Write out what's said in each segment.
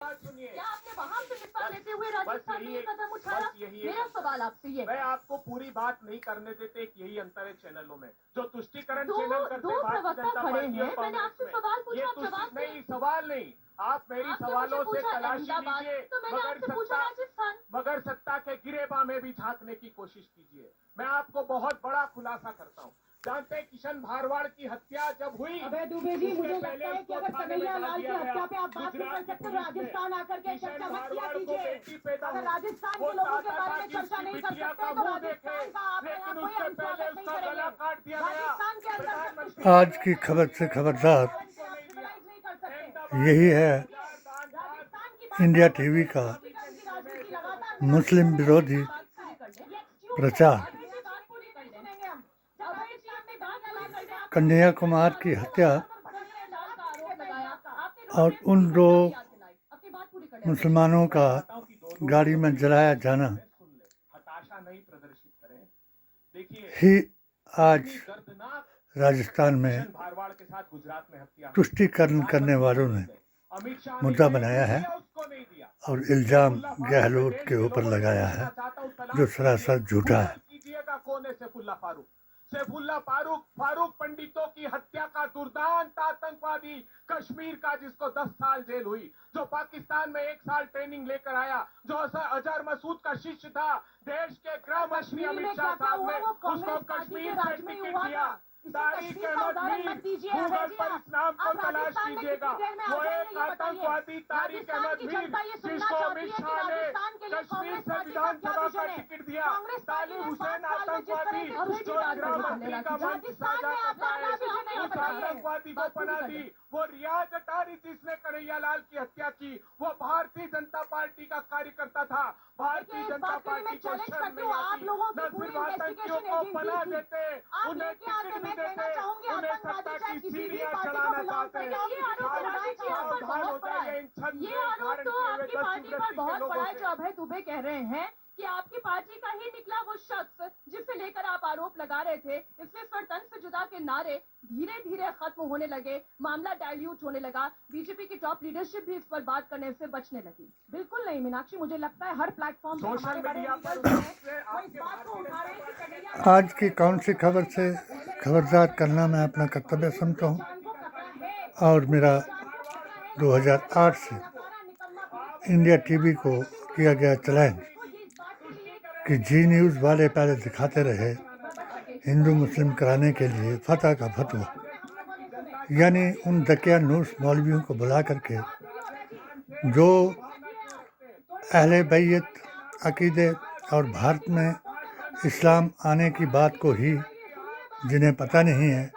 बात सुनिए, क्या आपने वहां से हिस्सा लेते हुए बस राजस्थान में यही ये कदम उठाया? बस यही मेरा सवाल आपसे ये मैं आपको पूरी बात नहीं करने देते। एक यही अंतर है चैनलों में, जो तुष्टिकरण दो चैनल करते दो भारतीय प्रवक्ता जनता खड़े पार्टी और हैं, मैंने कांग्रेस आपसे में, सवाल ये पूछा, आप तुष्टि जवाब दें। नहीं, सवाल नहीं। आप मेरी आपने मुझे सवालों से पूछा तलाशी अहमदाबाद, लीजिए, तो मैंने आपसे पूछा राजस्थान। मगर सत्ता के गिरेबा में भी झांकने की कोशिश कीजिए। मैं आपको बहुत बड़ा खुलासा करता हूँ। जानते हैं किशन भारवाड़ की हत्या जब हुई, अबे दुबे जी, उसके मुझे पहले लगता है कि उसको अगर थाने में कन्हैया डाल लाल की दिया गया। हत्या पे आप बात नहीं कर गुजरात की सकते, पुलिस ने राजस्थान आकर के किशन चर्चा मत किया भारवाड़ को कीजिए। बेटी पैदा अगर हुई, राजस्थान वो के लोगों के चाहता बारे था में कि चर्चा उसकी नहीं कर बिटिया सकते का तो मुंह देखे, राजस्थान का आप लेकिन यहाँ कोई उससे हम पहले स्वागत नहीं उसका गला करेंगे। काट दिया गया। राजस्थान के अंदर प्रधानमंत्री आज की खबर से खबरदार नहीं कर सकते। यही है राजस्थान की इंडिया टीवी का राजनीति लगातार मुस्लिम विरोधी प्रचार। कन्हैया की हत्या और उन दो मुसलमानों का गाड़ी में जलाया जाना हताशा नहीं प्रदर्शित करें। देखिए ही आज दर्दनाक राजस्थान में भारवाड़ के साथ गुजरात में हत्या तुष्टीकरण करने वालों ने अमित शाह मुद्दा बनाया है उसको नहीं दिया और इल्जाम गहलोत के ऊपर लगाया है, जो सरासर झूठा है। कीजिएगा कौन है सैफुल्ला फारूक? सैफुल्ला फारूक पंडितों की हत्या का दुर्दांत आतंकवादी, कश्मीर का, जिसको 10 साल जेल हुई, जो पाकिस्तान में 1 साल ट्रेनिंग लेकर आया, जो अजहर मसूद का शिष्य था। देश के गृह मंत्री अमित शाह साहब ने उसको कश्मीर से टिकट दिया। तारिक अहमद मीर, गूगल पर इस नाम को तलाश कीजिएगा। वो एक आतंकवादी तारिक अहमद मीर, जिसको अमित शाह ने कश्मीर से विधानसभा का टिकट दिया। तालिब हुसैन आतंकवादी, जो गृह मंत्री का मंच साझा करता है, उस आतंकवादी को पनाह दी। वो रियाज अटारी, जिसने कन्हैया लाल की हत्या की, वो भारतीय जनता पार्टी का कार्यकर्ता था। भारतीय जनता पार्टी को शर्म नहीं आती। न सिर्फ आतंकियों को पनाह देते, उन्हें टिकट भी देते, उन्हें सत्ता की सीढ़ियां चढ़ाना चाहते हैं। सावधान हो जाइए इन छंद ये आरोप तो आपकी पार्टी पर बहुत बड़ा है, जो अभय दुबे कह रहे हैं कि आपकी पार्टी का ही निकला वो शख्स जिसे लेकर आप आरोप लगा रहे थे। इसलिए स्वतंत्र से जुदा के नारे धीरे धीरे खत्म होने लगे, मामला डाइल्यूट होने लगा, बीजेपी की टॉप लीडरशिप भी इस पर बात करने से बचने लगी। बिल्कुल नहीं मीनाक्षी, मुझे लगता है हर प्लेटफॉर्म सोशल मीडिया पर आज की कौन सी खबर से खबरदार करना मैं अपना कर्तव्य समझता हूँ और मेरा 2008 से इंडिया टीवी को किया गया चैलेंज कि जी न्यूज़ वाले पहले दिखाते रहे हिंदू मुस्लिम कराने के लिए फतह का फतवा, यानी उन दकियानूस मौलवियों को बुला करके जो अहले बैत अकीदे और भारत में इस्लाम आने की बात को ही जिन्हें पता नहीं है,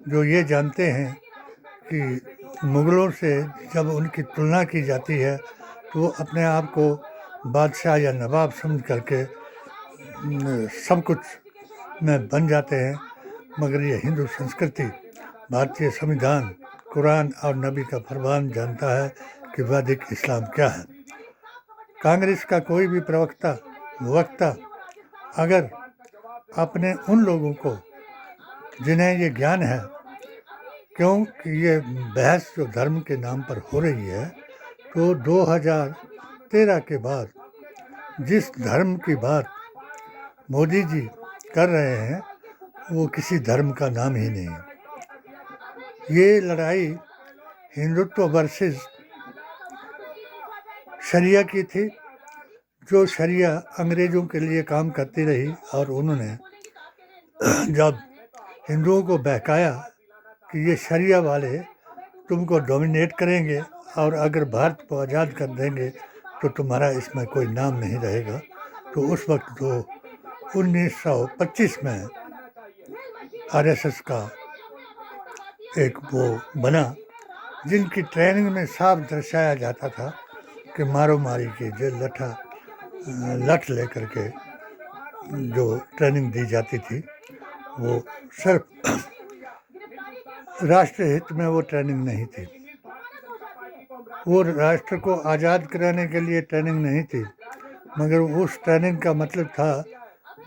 जो ये जानते हैं कि मुग़लों से जब उनकी तुलना की जाती है तो वो अपने आप को बादशाह या नवाब समझ करके सब कुछ में बन जाते हैं। मगर ये हिंदू संस्कृति, भारतीय संविधान, कुरान और नबी का फरमान जानता है कि वैदिक इस्लाम क्या है। कांग्रेस का कोई भी वक्ता अगर अपने उन लोगों को जिन्हें ये ज्ञान है, क्योंकि ये बहस जो धर्म के नाम पर हो रही है, तो 2013 के बाद जिस धर्म की बात मोदी जी कर रहे हैं वो किसी धर्म का नाम ही नहीं है। ये लड़ाई हिंदुत्व वर्सेस शरिया की थी, जो शरिया अंग्रेज़ों के लिए काम करती रही और उन्होंने जब हिंदुओं को बहकाया कि ये शरिया वाले तुमको डोमिनेट करेंगे और अगर भारत को आज़ाद कर देंगे तो तुम्हारा इसमें कोई नाम नहीं रहेगा, तो उस वक्त जो 1925 में आरएसएस का एक वो बना, जिनकी ट्रेनिंग में साफ दर्शाया जाता था कि मारो मारी की जो लठ लेकर के जो ट्रेनिंग दी जाती थी, वो सिर्फ राष्ट्र हित में वो ट्रेनिंग नहीं थी, वो राष्ट्र को आज़ाद कराने के लिए ट्रेनिंग नहीं थी, मगर उस ट्रेनिंग का मतलब था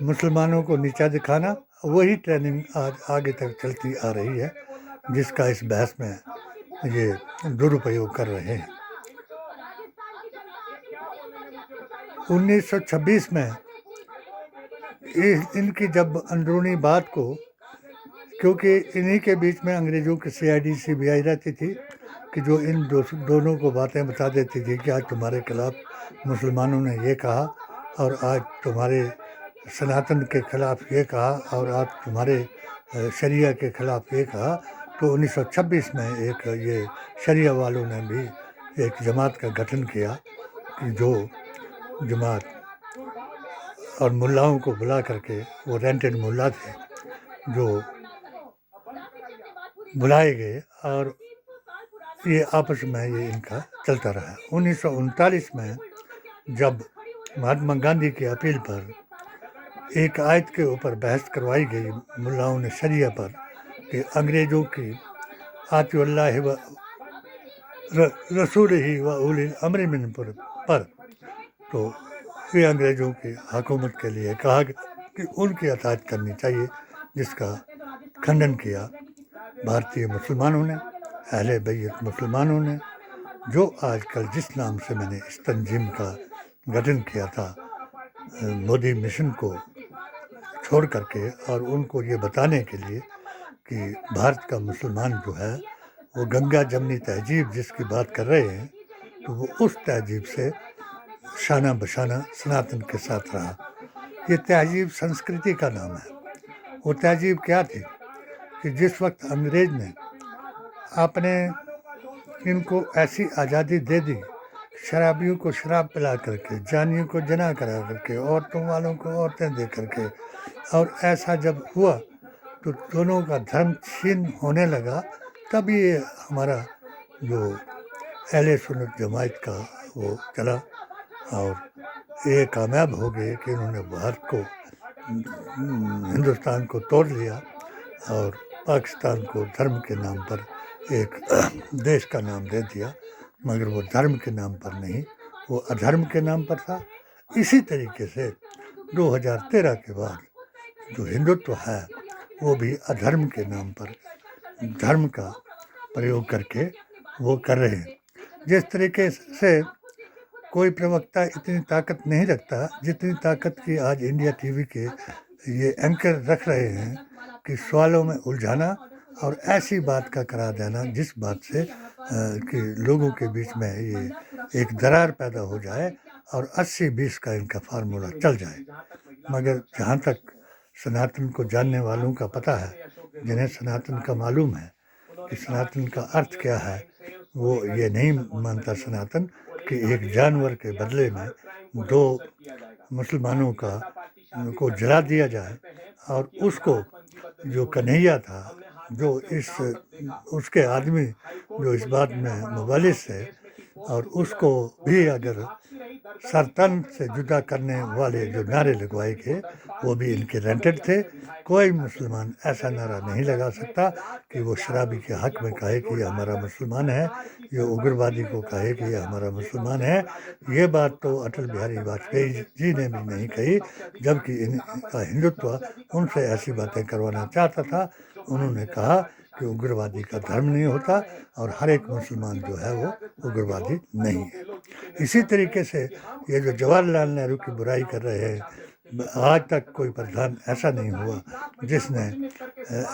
मुसलमानों को नीचा दिखाना। वही ट्रेनिंग आज आगे तक चलती आ रही है, जिसका इस बहस में ये दुरुपयोग कर रहे हैं। 1926 में इनकी जब अंदरूनी बात को, क्योंकि इन्हीं के बीच में अंग्रेज़ों की CID CBI रहती थी कि जो इन दोनों को बातें बता देती थी कि आज तुम्हारे खिलाफ मुसलमानों ने ये कहा और आज तुम्हारे सनातन के खिलाफ ये कहा और आज तुम्हारे शरिया के खिलाफ ये कहा। तो 1926 में एक ये शरिया वालों ने भी एक जमात का गठन किया कि जो जमात और मुल्लाओं को बुला करके, वो रेंटेड मुल्ला थे जो बुलाए गए और ये आपस में ये इनका चलता रहा। 1939 में जब महात्मा गांधी की अपील पर एक आयत के ऊपर बहस करवाई गई मुल्लाओं ने शरिया पर कि अंग्रेज़ों की आतिउल्लाह व रसूल ही व उलिल अम्र मिन पर, तो ये अंग्रेज़ों की हुकूमत के लिए कहा कि उनकी अताअत करनी चाहिए, जिसका खंडन किया भारतीय मुसलमानों ने, अहले बैत मुसलमानों ने, जो आजकल जिस नाम से मैंने इस तंजीम का गठन किया था, मोदी मिशन को छोड़ करके, और उनको ये बताने के लिए कि भारत का मुसलमान जो है वो गंगा जमनी तहजीब जिसकी बात कर रहे हैं, तो वो उस तहजीब से शाना बशाना सनातन के साथ रहा। ये तहजीब संस्कृति का नाम है। वो तहजीब क्या थी कि जिस वक्त अंग्रेज़ ने आपने इनको ऐसी आज़ादी दे दी, शराबियों को शराब पिला करके, जानियों को जना करा करके, औरतों वालों को औरतें दे करके, और ऐसा जब हुआ तो दोनों का धर्म छीन होने लगा, तब ये हमारा जो अहले सुन्नत जमात का वो चला और ये कामयाब हो गए कि उन्होंने भारत को, हिंदुस्तान को तोड़ लिया और पाकिस्तान को धर्म के नाम पर एक देश का नाम दे दिया, मगर वो धर्म के नाम पर नहीं, वो अधर्म के नाम पर था। इसी तरीके से 2013 के बाद जो हिंदुत्व है वो भी अधर्म के नाम पर धर्म का प्रयोग करके वो कर रहे हैं। जिस तरीके से कोई प्रवक्ता इतनी ताकत नहीं रखता जितनी ताकत की आज इंडिया टीवी के ये एंकर रख रहे हैं कि सवालों में उलझाना और ऐसी बात का करा देना जिस बात से कि लोगों के बीच में ये एक दरार पैदा हो जाए और 80-20 का इनका फार्मूला चल जाए। मगर जहाँ तक सनातन को जानने वालों का पता है, जिन्हें सनातन का मालूम है कि सनातन का अर्थ क्या है, वो ये नहीं मानता सनातन कि एक जानवर के बदले में 2 मुसलमानों को जला दिया जाए और उसको जो कन्हैया था, जो उसके आदमी जो इस बात में मुबालिस है, और उसको भी अगर सरतन से जुदा करने वाले जो नारे लगवाए गए वो भी इनके रेंटेड थे। कोई मुसलमान ऐसा नारा नहीं लगा सकता कि वो शराबी के हक में कहे कि ये हमारा मुसलमान है, ये उग्रवादी को कहे कि ये हमारा मुसलमान है। ये बात तो अटल बिहारी वाजपेयी जी ने भी नहीं कही, जबकि इनका हिंदुत्व उनसे ऐसी बातें करवाना चाहता था। उन्होंने कहा कि उग्रवादी का धर्म नहीं होता और हर एक मुसलमान जो है वो उग्रवादी नहीं है। इसी तरीके से ये जो जवाहरलाल नेहरू की बुराई कर रहे हैं, आज तक कोई प्रधान ऐसा नहीं हुआ जिसने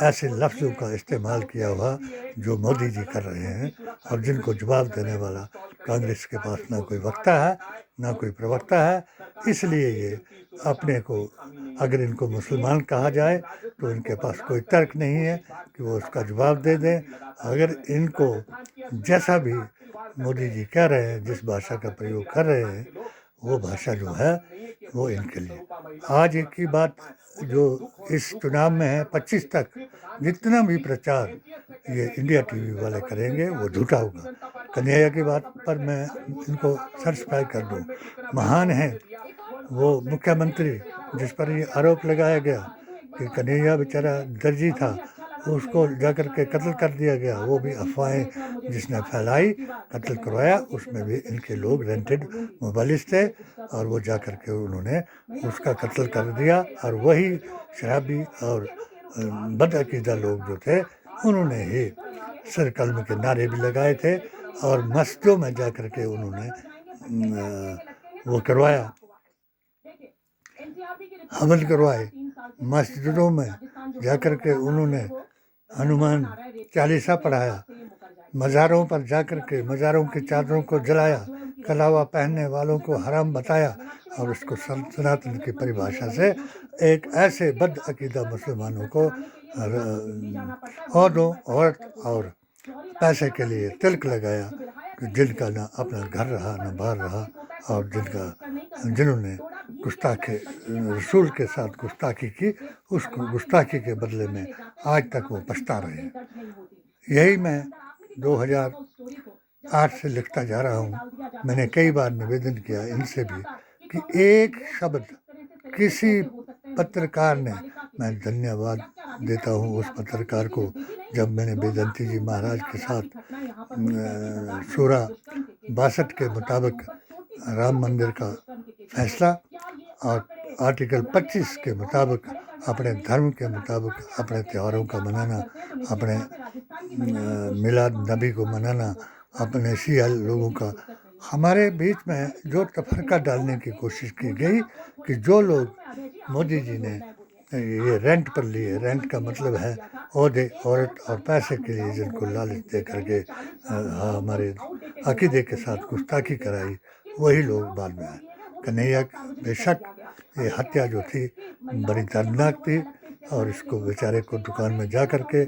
ऐसे लफ्ज़ों का इस्तेमाल किया हुआ जो मोदी जी कर रहे हैं, और जिनको जवाब देने वाला कांग्रेस के पास ना कोई वक्ता है ना कोई प्रवक्ता है। इसलिए ये अपने को, अगर इनको मुसलमान कहा जाए तो इनके पास कोई तर्क नहीं है कि वो उसका जवाब दे दें। अगर इनको जैसा भी मोदी जी कह रहे हैं, जिस भाषा का प्रयोग कर रहे हैं, वो भाषा जो है वो इनके लिए। आज एक ही बात जो इस चुनाव में है, 25 तक जितना भी प्रचार ये इंडिया टीवी वाले करेंगे वो झूठा होगा। कन्हैया की बात पर मैं इनको सर्टिफाई कर दूँ, महान है वो मुख्यमंत्री जिस पर ये आरोप लगाया गया कि कन्हैया बेचारा दर्जी था, उसको जाकर के कत्ल कर दिया गया, वो भी अफवाहें जिसने फैलाई, कत्ल करवाया, उसमें भी इनके लोग रेंटेड मुबालिस थे और वो जाकर के उन्होंने उसका कत्ल कर दिया। और वही शराबी और बदअकीदा लोग जो थे उन्होंने ही सिर कलम के नारे भी लगाए थे और मस्जिदों में जाकर के उन्होंने वो करवाया हवन करवाए, मस्जिदों में जाकर के उन्होंने हनुमान चालीसा पढ़ाया, मज़ारों पर जाकर के मज़ारों की चादरों को जलाया, कलावा पहनने वालों को हराम बताया और उसको सनातन की परिभाषा से एक ऐसे बद अकीदा मुसलमानों को औरतों औरत और पैसे के लिए तिलक लगाया कि जिनका ना अपना घर रहा ना बाहर रहा और जिन्होंने गुस्ताखी रसूल के साथ गुस्ताखी की, उसको गुस्ताखी के बदले में आज तक वो पछता रहे हैं। यही मैं 2008 से लिखता जा रहा हूँ। मैंने कई बार निवेदन किया इनसे भी कि एक शब्द किसी पत्रकार ने, मैं धन्यवाद देता हूँ उस पत्रकार को, जब मैंने बेदंती जी महाराज के साथ सूरा 62 के मुताबिक राम मंदिर का फैसला और आर्टिकल 25 के मुताबिक अपने धर्म के मुताबिक अपने त्योहारों का मनाना, अपने मिलाद नबी को मनाना, अपने शिया लोगों का, हमारे बीच में जो तफरका डालने की कोशिश की गई कि जो लोग मोदी जी ने ये रेंट पर लिए, रेंट का मतलब है ओहदे, औरत और पैसे के लिए जिनको लालच दे करके हमारे अकीदे के साथ गुस्ताखी कराई, वही लोग बाद में आए। कन्हैया बेशक ये हत्या जो थी बड़ी दर्दनाक थी और इसको बेचारे को दुकान में जा कर के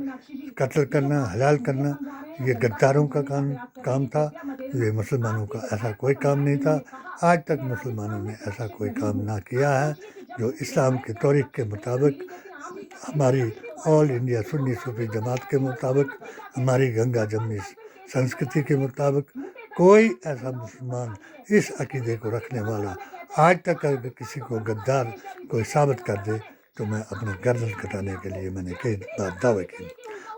कत्ल करना, हलाल करना, ये गद्दारों का काम था। ये मुसलमानों का ऐसा कोई काम नहीं था। आज तक मुसलमानों ने ऐसा कोई काम ना किया है जो इस्लाम के तौरीक़ के मुताबिक, हमारी ऑल इंडिया सुन्नी सूफी जमात के मुताबिक, हमारी गंगा जमनी संस्कृति के मुताबिक कोई ऐसा मुसलमान इस अकीदे को रखने वाला आज तक अगर किसी को गद्दार कोई साबित कर दे तो मैं अपने गर्दन कटाने के लिए मैंने कई बार दावे किए।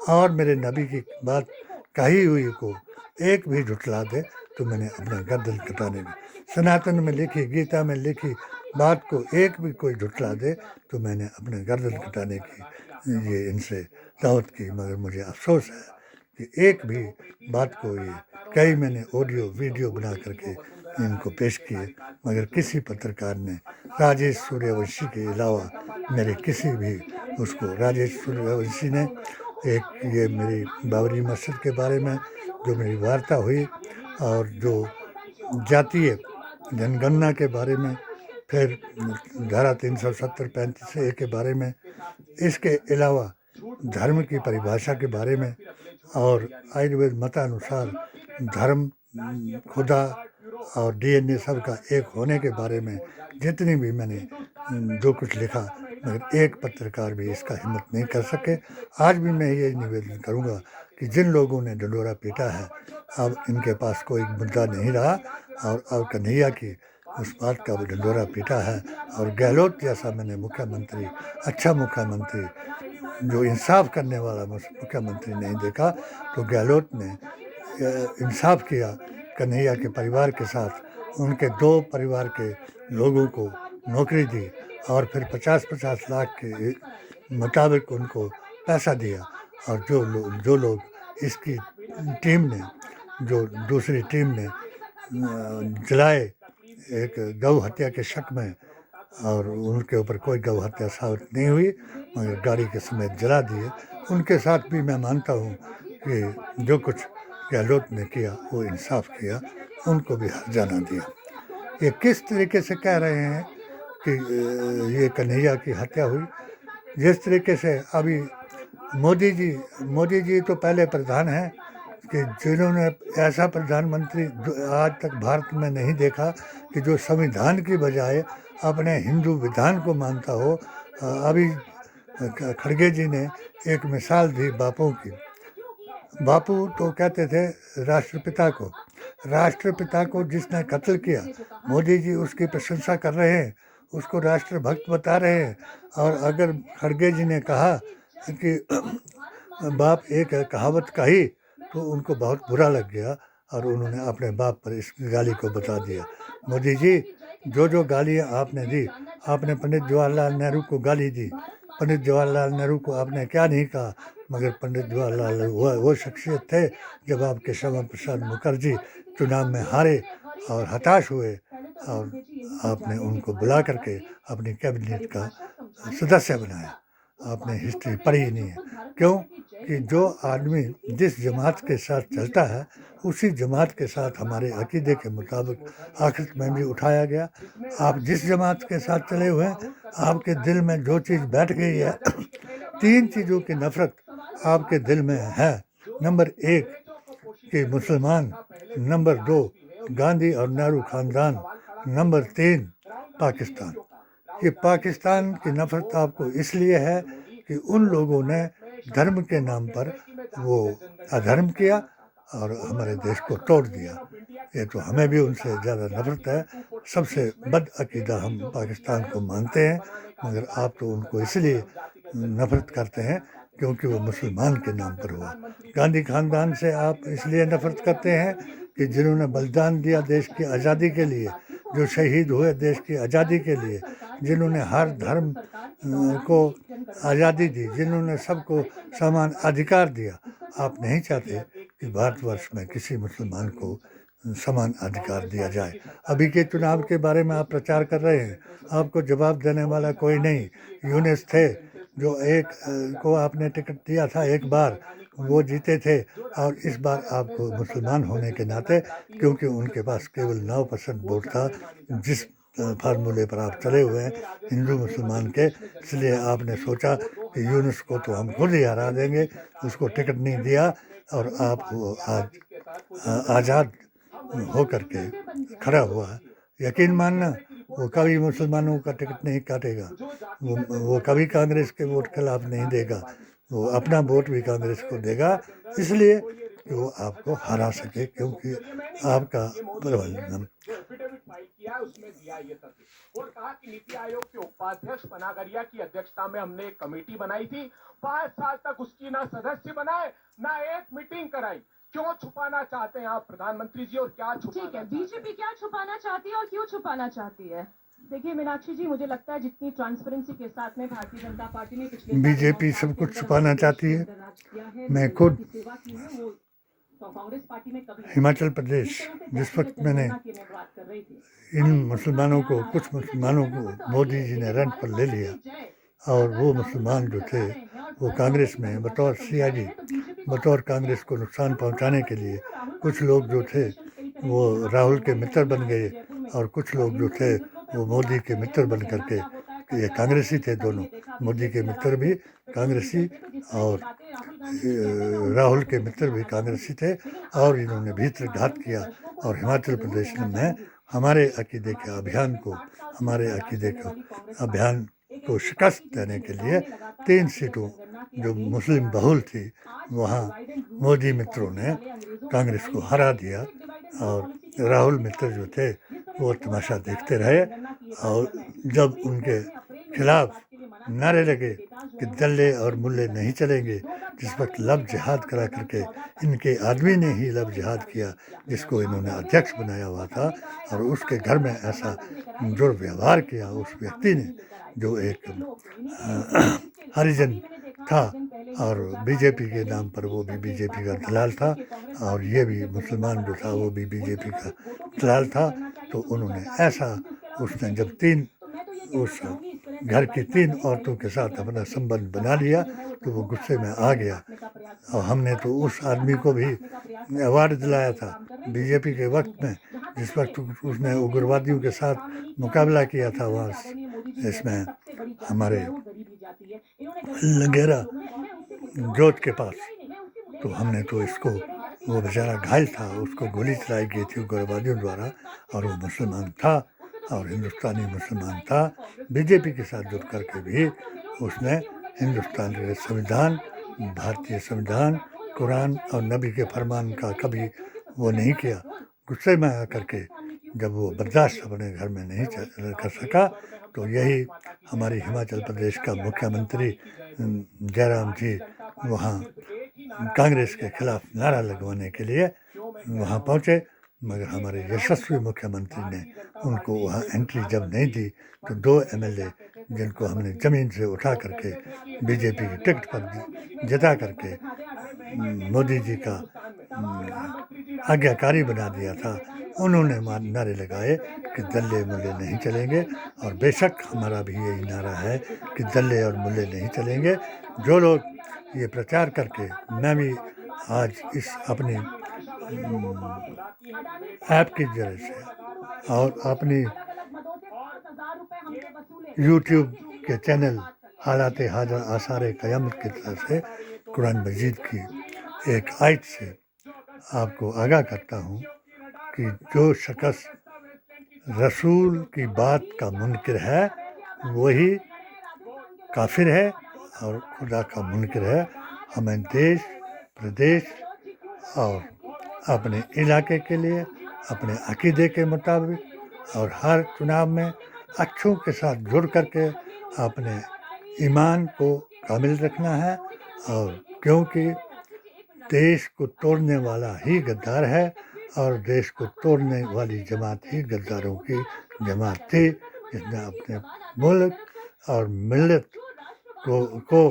और मेरे नबी की बात कही हुई को एक भी झुठला दे तो मैंने अपने गर्दन कटाने की, सनातन में लिखी, गीता में लिखी बात को एक भी कोई झुठला दे तो मैंने अपने गर्दन कटाने की ये इनसे दावत की। मगर मुझे अफसोस है कि एक भी बात को ये कई मैंने ऑडियो वीडियो बना करके इनको पेश किए, मगर किसी पत्रकार ने राजेश सूर्यवंशी के अलावा मेरे किसी भी उसको, राजेश सूर्यवंशी ने एक ये मेरी बाबरी मस्जिद के बारे में जो मेरी वार्ता हुई और जो जातीय जनगणना के बारे में, फिर धारा 370-35A के बारे में, इसके अलावा धर्म की परिभाषा के बारे में और आयुर्वेद मतानुसार धर्म, खुदा और DNA सबका एक होने के बारे में जितनी भी मैंने जो कुछ लिखा, मगर एक पत्रकार भी इसका हिम्मत नहीं कर सके। आज भी मैं ये निवेदन करूँगा कि जिन लोगों ने ढिंढोरा पीटा है अब इनके पास कोई मुद्दा नहीं रहा और अब कन्हैया की उस बात का वो ढिंढोरा पीटा है। और गहलोत जैसा मैंने मुख्यमंत्री, अच्छा मुख्यमंत्री, जो इंसाफ करने वाला मुख्यमंत्री नहीं देखा, तो गहलोत ने इंसाफ किया कन्हैया के परिवार के साथ, उनके 2 परिवार के लोगों को नौकरी दी और फिर 50-50 लाख के मुताबिक उनको पैसा दिया। और जो लोग इसकी टीम ने, जो दूसरी टीम ने जलाए एक गौ हत्या के शक में, और उनके ऊपर कोई गौ हत्या साबित नहीं हुई मगर गाड़ी के समेत जला दिए, उनके साथ भी मैं मानता हूँ कि जो कुछ गहलोत ने किया वो इंसाफ किया, उनको भी हर्जाना दिया। ये किस तरीके से कह रहे हैं कि ये कन्हैया की हत्या हुई, जिस तरीके से अभी मोदी जी तो पहले प्रधान हैं कि जिन्होंने ऐसा प्रधानमंत्री आज तक भारत में नहीं देखा कि जो संविधान की बजाय अपने हिंदू विधान को मानता हो। अभी खड़गे जी ने एक मिसाल दी बापू की। बापू तो कहते थे राष्ट्रपिता को जिसने कत्ल किया, मोदी जी उसकी प्रशंसा कर रहे हैं, उसको राष्ट्रभक्त बता रहे हैं। और अगर खड़गे जी ने कहा कि बाप एक कहावत कही तो उनको बहुत बुरा लग गया और उन्होंने अपने बाप पर इस गाली को बता दिया। मोदी जी, जो गालियाँ आपने दी, आपने पंडित जवाहरलाल नेहरू को गाली दी। पंडित जवाहरलाल नेहरू को आपने क्या नहीं कहा, मगर पंडित जवाहरलाल नेहरू वो शख्सियत थे जब आपके श्यामा प्रसाद मुखर्जी चुनाव में हारे और हताश हुए और आपने उनको बुला करके अपनी कैबिनेट का सदस्य बनाया। आपने हिस्ट्री पढ़ी ही नहीं है। क्यों कि जो आदमी जिस जमात के साथ चलता है उसी जमात के साथ हमारे अकीदे के मुताबिक आखिरत में भी उठाया गया। आप जिस जमात के साथ चले हुए हैं, आपके दिल में जो चीज़ बैठ गई है, 3 चीज़ों की नफरत आपके दिल में है। नंबर 1 कि मुसलमान, नंबर 2 गांधी और नेहरू खानदान, नंबर 3 पाकिस्तान। ये पाकिस्तान की नफरत आपको इसलिए है कि उन लोगों ने धर्म के नाम पर वो अधर्म किया और हमारे देश को तोड़ दिया। ये तो हमें भी उनसे ज़्यादा नफरत है। सबसे बदअकीदा हम पाकिस्तान को मानते हैं, मगर आप तो उनको इसलिए नफरत करते हैं क्योंकि वो मुसलमान के नाम पर हुआ। गांधी खानदान से आप इसलिए नफरत करते हैं कि जिन्होंने बलिदान दिया देश की आज़ादी के लिए, जो शहीद हुए देश की आज़ादी के लिए, जिन्होंने हर धर्म को आज़ादी दी, जिन्होंने सबको समान अधिकार दिया। आप नहीं चाहते कि भारतवर्ष में किसी मुसलमान को समान अधिकार दिया जाए। अभी के चुनाव के बारे में आप प्रचार कर रहे हैं, आपको जवाब देने वाला कोई नहीं। यूनुस थे जो एक को आपने टिकट दिया था एक बार, वो जीते थे, और इस बार आपको मुसलमान होने के नाते, क्योंकि उनके पास केवल 9% वोट था, जिस फार्मूले पर आप चले हुए हैं हिंदू मुसलमान के, इसलिए आपने सोचा कि यूनुस को तो हम खुद ही हरा देंगे, उसको टिकट नहीं दिया और आप वो आज आज़ाद हो करके खड़ा हुआ है। यकीन मानना वो कभी मुसलमानों का टिकट नहीं काटेगा, वो कभी कांग्रेस के वोट खिलाफ नहीं देगा, वो अपना वोट भी कांग्रेस को देगा, इसलिए कि वो आपको हरा सके, क्योंकि आपका प्रबंधन। एफिडेविट फाइल किया है, उसमें दिया ये तथ्य और कहा कि नीति आयोग के उपाध्यक्ष पनागरिया की अध्यक्षता में हमने एक कमेटी बनाई थी। 5 साल तक उसकी ना सदस्य बनाए, ना एक मीटिंग कराई। क्यों छुपाना चाहते हैं आप प्रधानमंत्री जी, और क्या छुपाना? ठीक है, बीजेपी क्या छुपाना चाहती है और क्यों छुपाना चाहती है? देखिए मीनाक्षी जी, मुझे लगता है जितनी ट्रांसपेरेंसी के साथ में भारतीय जनता पार्टी ने पिछले बीजेपी सब कुछ छुपाना चाहती है। मैं खुद कांग्रेस पार्टी में कभी हिमाचल प्रदेश, जिस वक्त मैंने इन मुसलमानों को, कुछ मुसलमानों को मोदी जी ने रेंट पर ले लिया, और वो मुसलमान जो थे वो कांग्रेस में बतौर CID, बतौर कांग्रेस को नुकसान पहुंचाने के लिए, कुछ लोग जो थे वो राहुल के मित्र बन गए, और कुछ लोग जो थे वो मोदी के मित्र बन करके, ये कांग्रेसी थे दोनों, मोदी के मित्र भी कांग्रेसी और राहुल के मित्र भी कांग्रेसी थे, और इन्होंने भीतर घात किया। और हिमाचल प्रदेश में हमारे अकीदे के अभियान को, हमारे अकीदे के अभियान को शिकस्त देने के लिए 3 सीटों जो मुस्लिम बहुल थी, वहाँ मोदी मित्रों ने कांग्रेस को हरा दिया, और राहुल मित्र जो थे वो तमाशा देखते रहे। और जब उनके खिलाफ नारे लगे कि दल्ले और मुल्ले नहीं चलेंगे, जिस वक्त लब जिहाद करा करके इनके आदमी ने ही लब जिहाद किया, जिसको इन्होंने अध्यक्ष बनाया हुआ था, और उसके घर में ऐसा दुर्व्यवहार किया उस व्यक्ति ने, जो एक हरिजन था, और बीजेपी के नाम पर वो भी बीजेपी का दलाल था, और ये भी मुसलमान जो था वो भी बीजेपी का दलाल था। तो उन्होंने ऐसा, उसने जब उस घर की 3 औरतों के साथ अपना संबंध बना लिया, तो वो गुस्से में आ गया, और हमने तो उस आदमी को भी अवार्ड दिलाया था बीजेपी के वक्त में, जिस वक्त उसने उग्रवादियों के साथ मुकाबला किया था वहाँ इसमें हमारे लगेरा जोत के पास। तो हमने तो इसको, वो बेचारा घायल था, उसको गोली चलाई गई थी उग्रवादियों द्वारा, और वो मुसलमान था और हिंदुस्तानी मुसलमान था। बीजेपी के साथ जुड़ करके भी उसने हिंदुस्तान के संविधान, भारतीय संविधान, कुरान और नबी के फरमान का कभी वो नहीं किया। गुस्से में आकर के जब वो बर्दाश्त अपने घर में नहीं कर सका, तो यही हमारी हिमाचल प्रदेश का मुख्यमंत्री जयराम जी वहाँ कांग्रेस के खिलाफ नारा लगवाने के लिए वहाँ पहुँचे, मगर हमारे यशस्वी मुख्यमंत्री ने उनको वहाँ एंट्री जब नहीं दी, तो 2 MLA जिनको हमने ज़मीन से उठा करके बीजेपी की टिकट पर जिता करके मोदी जी का आज्ञाकारी बना दिया था, उन्होंने नारे लगाए कि दल्ले मुल्ले नहीं चलेंगे, और बेशक हमारा भी यही नारा है कि दल्ले और मुल्ले नहीं चलेंगे। जो लोग ये प्रचार करके, मैं भी आज इस अपनी ऐप की जरिए से और अपनी यूट्यूब के चैनल हालात हाजर आसार क़यामत की तरफ से कुरान मजीद की एक आयत से आपको आगाह करता हूँ कि जो शख्स रसूल की बात का मुनकिर है वही काफिर है और खुदा का मुनकिर है। हमें देश, प्रदेश और अपने इलाके के लिए अपने अकीदे के मुताबिक और हर चुनाव में अच्छों के साथ जुड़ करके अपने ईमान को कामिल रखना है, और क्योंकि देश को तोड़ने वाला ही गद्दार है और देश को तोड़ने वाली जमात ही गद्दारों की जमात थी, जिसने अपने मुल्क और मिल्लत को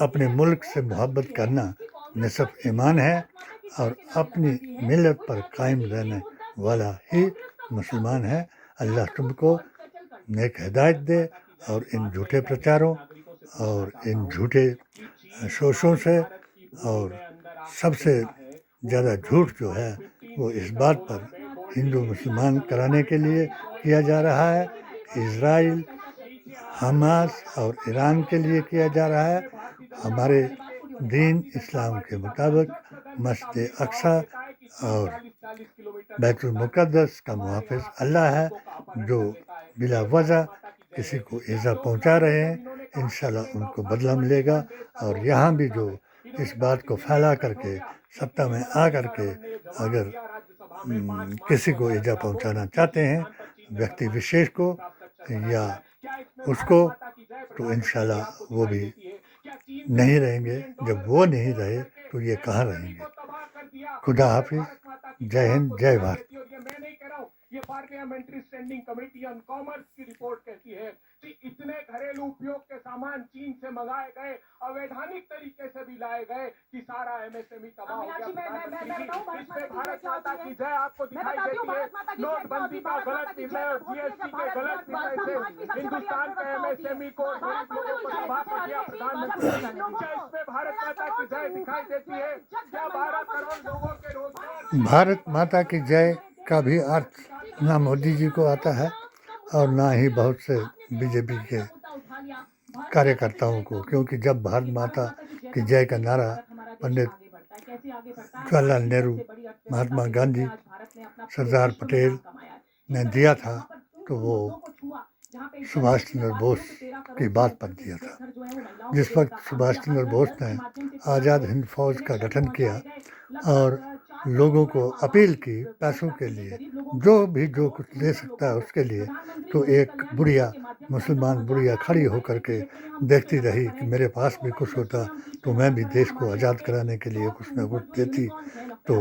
अपने मुल्क से मोहब्बत करना निसफ ईमान है, और अपनी मिल्लत पर कायम रहने वाला ही मुसलमान है। अल्लाह तुमको नेक हिदायत दे और इन झूठे प्रचारों और इन झूठे शोषों से, और सबसे ज़्यादा झूठ जो है वो इस बात पर हिंदू मुसलमान कराने के लिए किया जा रहा है, इजराइल, हमास और ईरान के लिए किया जा रहा है। हमारे दीन इस्लाम के मुताबिक मस्जिद अक्सा और बैतुल मुक़द्दस का मुहाफ़िज़ अल्लाह है, जो बिला वजह किसी को ईज़ा पहुंचा रहे हैं, इंशाल्लाह उनको बदला मिलेगा। और यहाँ भी जो इस बात को फैला करके सत्ता में आ करके अगर किसी को ईज़ा पहुंचाना चाहते हैं, व्यक्ति विशेष को या उसको, तो इंशाल्लाह वो भी नहीं रहेंगे। जब वो नहीं रहे तो ये कहाँ रहेंगे। खुदा हाफिज, जय हिंद, जय भारत। ये parliamentary standing committee on commerce की रिपोर्ट कहती है कि इतने घरेलू उपयोग के सामान चीन से मंगाए गए, अवैधानिक तरीके से भी लाए गए कि सारा एमएसएमई तबाह हो गया। इसमें भारत माता की जय आपको दिखाई देती है। नोटबंदी का गलत निर्णय और जीएसटी के गलत निर्णय से हिंदुस्तान के एमएसएमई को गरीब लोगों को तबाह कर दिया प्रधानमंत्री। क्या इसमें भारत माता की जय दिखाई देती है? क्या 12 करोड़ लोगों के रोजगार? भारत माता की जय का भी अर्थ ना मोदी जी को आता है और ना ही बहुत से बीजेपी के कार्यकर्ताओं को, क्योंकि जब भारत माता की जय का नारा पंडित जवाहरलाल नेहरू, महात्मा गांधी, सरदार पटेल ने दिया था तो वो सुभाष चंद्र बोस की बात पर दिया था। जिस वक्त सुभाष चंद्र बोस ने आज़ाद हिंद फौज का गठन किया और लोगों को अपील की पैसों के लिए, जो भी जो कुछ दे सकता है उसके लिए, तो एक बुढ़िया, मुसलमान बुढ़िया खड़ी होकर के देखती रही कि मेरे पास भी कुछ होता तो मैं भी देश को आज़ाद कराने के लिए कुछ न कुछ देती। तो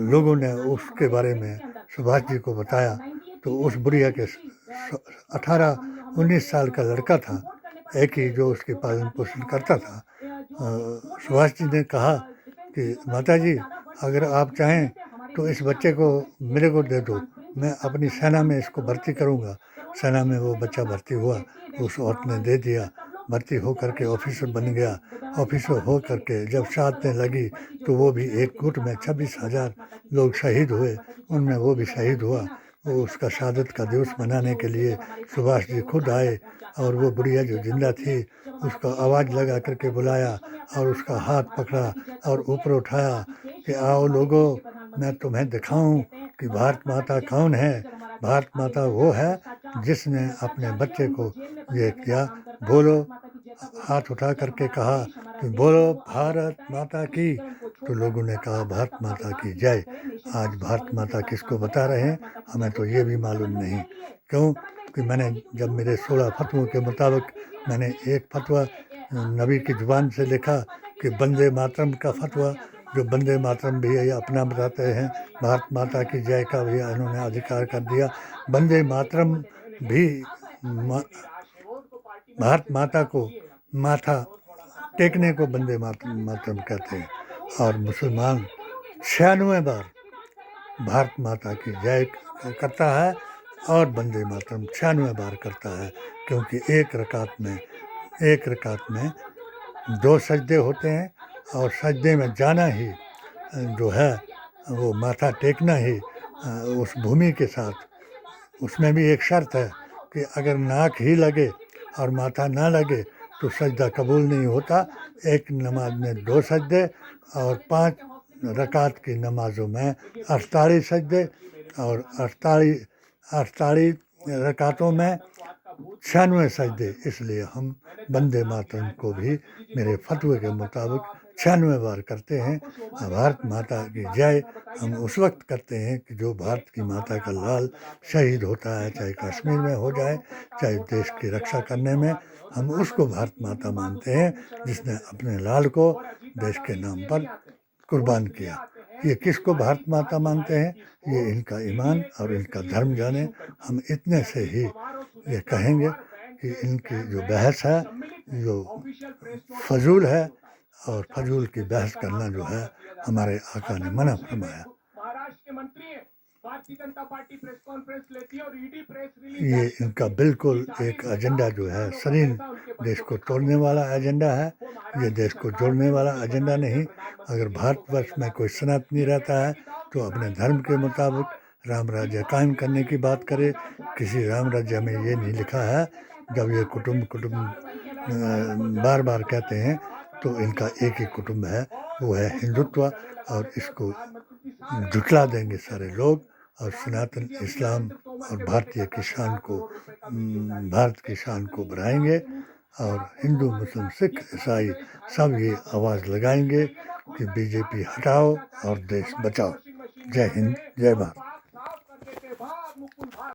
लोगों ने उसके बारे में सुभाष जी को बताया, तो उस बुढ़िया के 18-19 साल का लड़का था, एक ही, जो उसकी पालन पोषण करता था। सुभाष जी ने कहा कि माता जी, अगर आप चाहें तो इस बच्चे को मेरे को दे दो, मैं अपनी सेना में इसको भर्ती करूंगा। सेना में वो बच्चा भर्ती हुआ, उस औरत ने दे दिया, भर्ती हो करके ऑफिसर बन गया। ऑफिसर हो करके जब शहादतें लगी तो वो भी एक गुट में 26,000 लोग शहीद हुए, उनमें वो भी शहीद हुआ। वो उसका शहादत का दिवस मनाने के लिए सुभाष जी खुद आए और वो बुढ़िया जो जिंदा थी उसका आवाज़ लगा करके बुलाया और उसका हाथ पकड़ा और ऊपर उठाया कि आओ लोगों, मैं तुम्हें दिखाऊं कि भारत माता कौन है। भारत माता वो है जिसने अपने बच्चे को ये किया। बोलो, हाथ उठा करके कहा कि बोलो भारत माता की, तो लोगों ने कहा भारत माता की जय। आज भारत माता किसको बता रहे हैं हमें तो ये भी मालूम नहीं। क्यों कि मैंने जब मेरे 16 फतवों के मुताबिक मैंने एक फतवा नबी की जुबान से लिखा कि वंदे मातरम का फतवा, जो वंदे मातरम भी है अपना बताते हैं, भारत माता की जय का भी इन्होंने अधिकार कर दिया। वंदे मातरम भी भारत माता को माथा टेकने को वंदे मातरम कहते हैं। और मुसलमान 96 बार भारत माता की जय करता है और वंदे मातरम 96 बार करता है, क्योंकि एक रकात में 2 सजदे होते हैं और सजदे में जाना ही जो है वो माथा टेकना ही उस भूमि के साथ, उसमें भी एक शर्त है कि अगर नाक ही लगे और माथा ना लगे तो सजदा कबूल नहीं होता। एक नमाज में 2 सजदे और 5 रकात की नमाज़ों में 48 सजदे और 48 रकातों में 96 सजदे। इसलिए हम वंदे मातरम को भी मेरे फतवे के मुताबिक 96 बार करते हैं। भारत माता की जय हम उस वक्त करते हैं कि जो भारत की माता का लाल शहीद होता है, चाहे कश्मीर में हो जाए, चाहे देश की रक्षा करने में, हम उसको भारत माता मानते हैं जिसने अपने लाल को देश के नाम पर कुर्बान किया। ये किसको भारत माता मानते हैं, ये इनका ईमान और इनका धर्म जाने। हम इतने से ही ये कहेंगे कि इनकी जो बहस है जो फजूल है, और फजूल की बहस करना जो है हमारे आका ने मना फरमाया। महाराष्ट्र के मंत्री हैं, Bharatiya Janata party press conference लेती है और ईडी प्रेस ये इनका बिल्कुल एक एजेंडा जो है शरीर देश को तोड़ने वाला एजेंडा है, ये देश को जोड़ने वाला एजेंडा नहीं। अगर भारतवर्ष में कोई सनातनी रहता है तो अपने धर्म के मुताबिक राम राज्य कायम करने की बात करे। किसी राम राज्य में ये नहीं लिखा है। जब ये कुटुंब बार बार कहते हैं तो इनका एक ही कुटुंब है, वो है हिंदुत्व, और इसको झुठला देंगे सारे लोग और सनातन इस्लाम और भारतीय की शान को, भारत की शान को बढ़ाएंगे। और हिंदू मुस्लिम सिख ईसाई सब ये आवाज़ लगाएंगे कि बीजेपी हटाओ और देश बचाओ। जय हिंद, जय भारत।